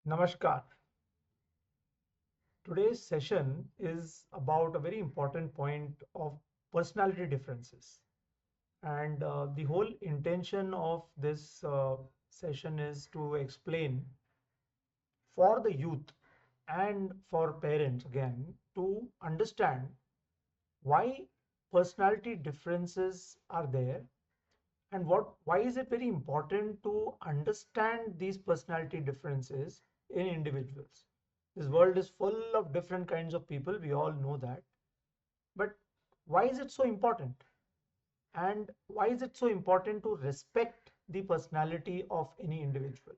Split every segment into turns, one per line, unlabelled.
Namaskar. Today's session is about a very important point of personality differences. And the whole intention of this session is to explain for the youth and for parents again to understand why personality differences are there and why is it very important to understand these personality differences in individuals. This world is full of different kinds of people, we all know that, but why is it so important, and why is it so important to respect the personality of any individual?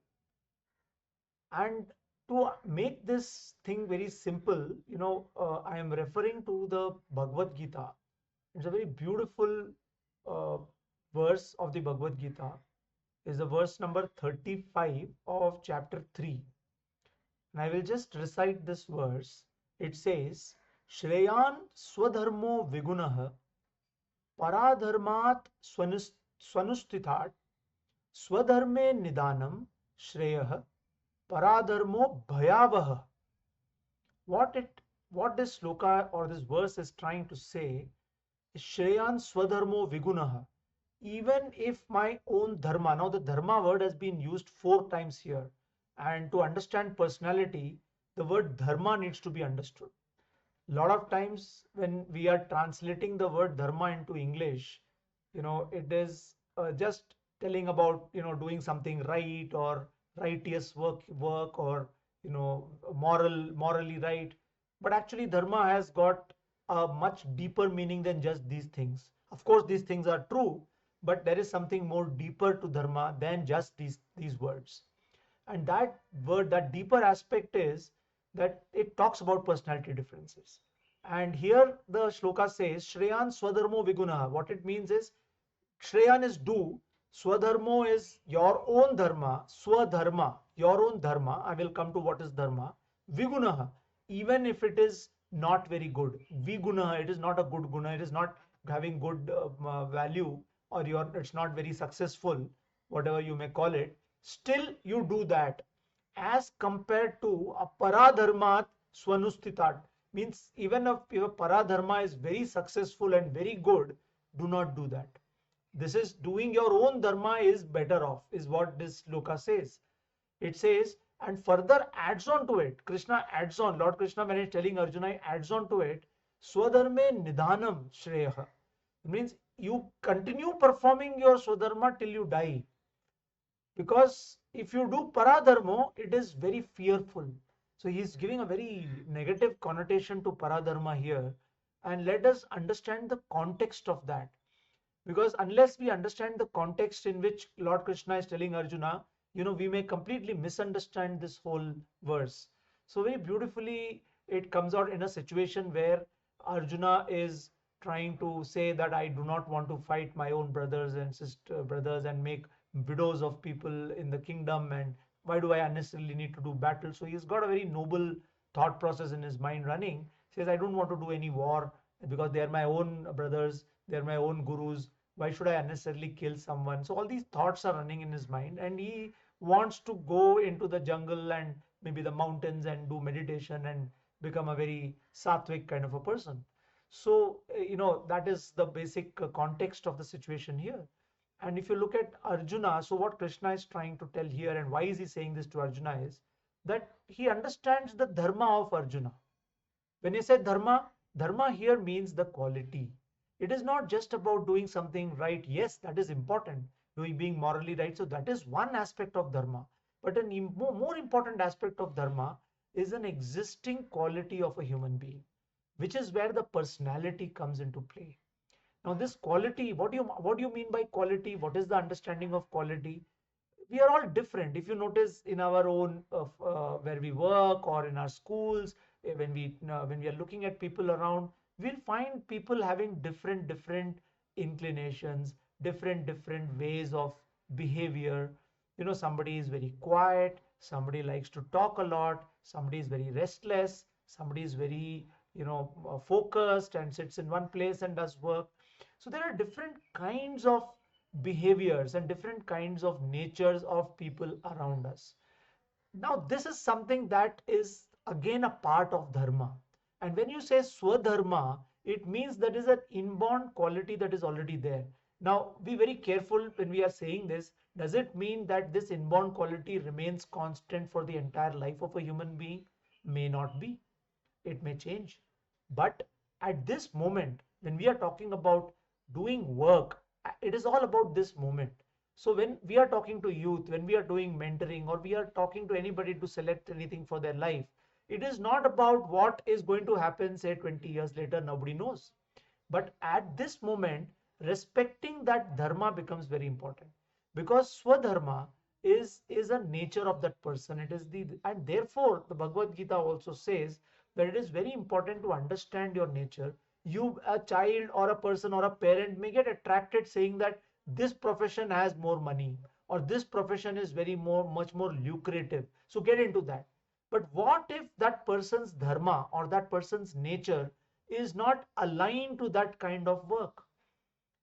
And to make this thing very simple, I am referring to the Bhagavad Gita. It's a very beautiful uh, verse of the Bhagavad Gita, is the verse number 35 of chapter 3. And I will just recite this verse. It says, Shreyan Swadharmo Vigunah Paradharmat Swanustithat Swadharme Nidanam Shreyah Paradharmo Bhayavah. What it what this sloka or this verse is trying to say is Shreyan Swadharmo Vigunah. Even if my own dharma, now the dharma word has been used 4 times here, and to understand personality, the word dharma needs to be understood. A lot of times when we are translating the word dharma into English, it is just telling about, doing something right or righteous work, or, morally right. But actually, dharma has got a much deeper meaning than just these things. Of course, these things are true, but there is something more deeper to dharma than just these words. And that word, that deeper aspect is that it talks about personality differences. And here the shloka says, Shreyan Swadharmo Viguna. What it means is, Shreyan is do, Swadharmo is your own dharma, Swadharma, your own dharma. I will come to what is dharma. Viguna, even if it is not very good. Viguna, it is not a good guna, it is not having good value, or it's not very successful, whatever you may call it. Still, you do that as compared to a paradharmat swanustitat. Means even if a paradharma is very successful and very good, do not do that. This is doing your own dharma is better off, is what this sloka says. It says, and further adds on to it. Krishna adds on, Lord Krishna, when he's telling Arjuna, he adds on to it, Swadharme Nidhanam Shreya. It means you continue performing your Swadharma till you die. Because if you do Paradharma, it is very fearful. So he's giving a very negative connotation to Paradharma here. And let us understand the context of that. Because unless we understand the context in which Lord Krishna is telling Arjuna, we may completely misunderstand this whole verse. So very beautifully it comes out in a situation where Arjuna is trying to say that I do not want to fight my own brothers and make widows of people in the kingdom, and why do I unnecessarily need to do battle? So he's got a very noble thought process in his mind running. He says, I don't want to do any war because they are my own brothers, they are my own gurus. Why should I unnecessarily kill someone? So all these thoughts are running in his mind, and he wants to go into the jungle and maybe the mountains and do meditation and become a very sattvic kind of a person. So that is the basic context of the situation here. And if you look at Arjuna, so what Krishna is trying to tell here, and why is he saying this to Arjuna, is that he understands the dharma of Arjuna. When you say dharma, dharma here means the quality. It is not just about doing something right. Yes, that is important, being morally right. So that is one aspect of dharma. But a more important aspect of dharma is an existing quality of a human being, which is where the personality comes into play. Now, this quality, what do you mean by quality? What is the understanding of quality? We are all different. If you notice in our own where we work or in our schools, when we are looking at people around, we'll find people having different inclinations, different ways of behavior. Somebody is very quiet, somebody likes to talk a lot, somebody is very restless, somebody is very focused and sits in one place and does work. So there are different kinds of behaviors and different kinds of natures of people around us. Now, this is something that is again a part of dharma. And when you say swadharma, it means that is an inborn quality that is already there. Now, be very careful when we are saying this. Does it mean that this inborn quality remains constant for the entire life of a human being? May not be. It may change. But at this moment, when we are talking about doing work, it is all about this moment. So when we are talking to youth, when we are doing mentoring, or we are talking to anybody to select anything for their life, it is not about what is going to happen, say 20 years later, nobody knows. But at this moment, respecting that dharma becomes very important, because swadharma is a nature of that person. It is the, and therefore the Bhagavad Gita also says that it is very important to understand your nature. You, a child or a person or a parent, may get attracted saying that this profession has more money, or this profession is very much more lucrative, so get into that. But what if that person's dharma or that person's nature is not aligned to that kind of work?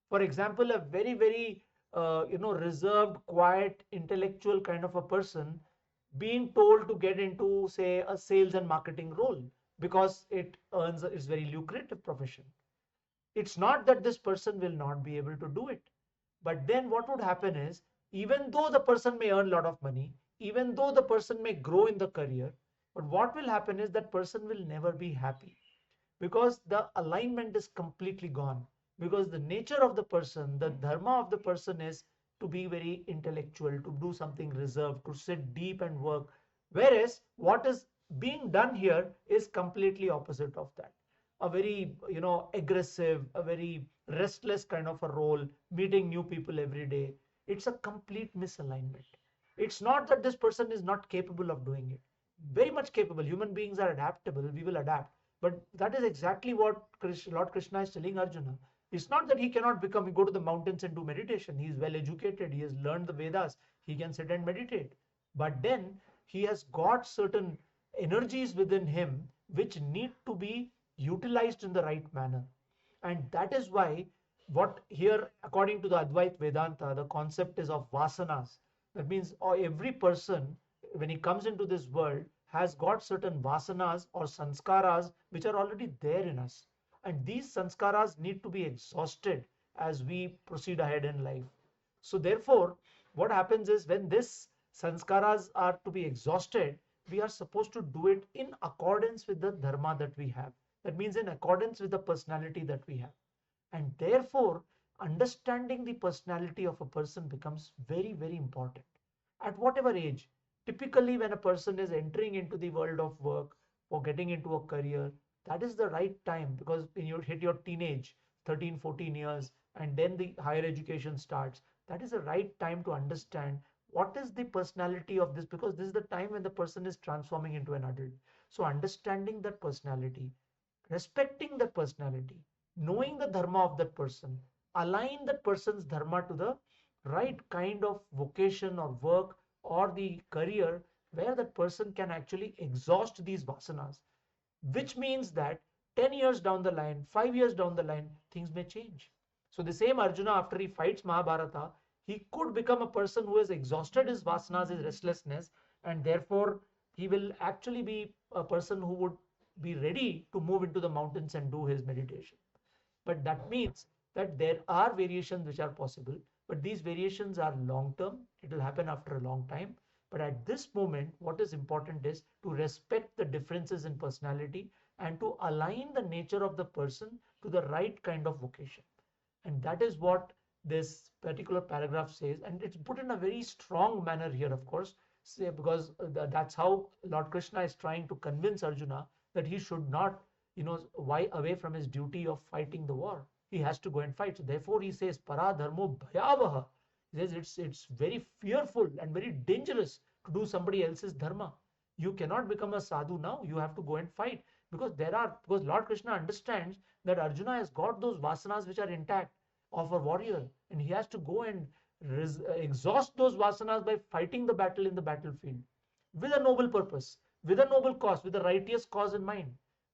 For example, a very reserved, quiet, intellectual kind of a person being told to get into, say, a sales and marketing role because it earns, it's very lucrative profession. It's not that this person will not be able to do it, but then what would happen is, even though the person may earn a lot of money, even though the person may grow in the career, but what will happen is that person will never be happy, because the alignment is completely gone. Because the nature of the person, the dharma of the person is to be very intellectual, to do something reserved, to sit deep and work. Whereas what is being done here is completely opposite of that. A very, aggressive, a very restless kind of a role, meeting new people every day. It's a complete misalignment. It's not that this person is not capable of doing it. Very much capable. Human beings are adaptable. We will adapt. But that is exactly what Lord Krishna is telling Arjuna. It's not that he cannot go to the mountains and do meditation. He is well educated. He has learned the Vedas. He can sit and meditate. But then he has got certain energies within him which need to be utilized in the right manner. And that is why, what here, according to the Advait Vedanta, the concept is of vasanas. That means every person, when he comes into this world, has got certain vasanas or sanskaras which are already there in us. And these sanskaras need to be exhausted as we proceed ahead in life. So therefore, what happens is, when this sanskaras are to be exhausted, we are supposed to do it in accordance with the dharma that we have. That means in accordance with the personality that we have. And therefore, understanding the personality of a person becomes very important. At whatever age, typically when a person is entering into the world of work or getting into a career, that is the right time, because when you hit your teenage, 13, 14 years, and then the higher education starts, that is the right time to understand what is the personality of this, because this is the time when the person is transforming into an adult. So understanding that personality, respecting that personality, knowing the dharma of that person, align that person's dharma to the right kind of vocation or work or the career where that person can actually exhaust these vasanas, which means that 10 years down the line, 5 years down the line, things may change. So the same Arjuna, after he fights Mahabharata, he could become a person who has exhausted his vasanas, his restlessness, and therefore he will actually be a person who would be ready to move into the mountains and do his meditation. But that means that there are variations which are possible, but these variations are long term. It will happen after a long time. But at this moment, what is important is to respect the differences in personality and to align the nature of the person to the right kind of vocation. And that is what this particular paragraph says. And it's put in a very strong manner here, of course, because that's how Lord Krishna is trying to convince Arjuna that he should not, why away from his duty of fighting the war. He has to go and fight. So therefore he says, para dharmo bhayavaha. He says it's very fearful and very dangerous to do somebody else's dharma. You cannot become a sadhu now. You have to go and fight, because Lord Krishna understands that Arjuna has got those vasanas which are intact of a warrior, and he has to go and exhaust those vasanas by fighting the battle in the battlefield with a noble purpose, with a noble cause, with a righteous cause in mind.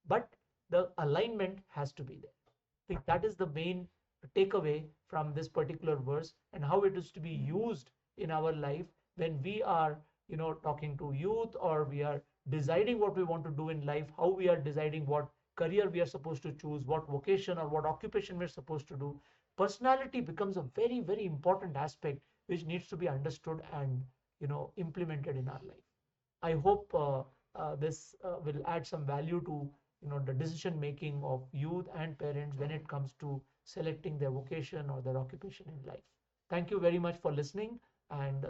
But the alignment has to be there. I think that is the main takeaway from this particular verse, and how it is to be used in our life when we are talking to youth, or we are deciding what we want to do in life, how we are deciding what career we are supposed to choose, what vocation or what occupation we're supposed to do, personality becomes a very, very important aspect which needs to be understood and implemented in our life. I hope this will add some value to the decision making of youth and parents when it comes to selecting their vocation or their occupation in life. Thank you very much for listening, and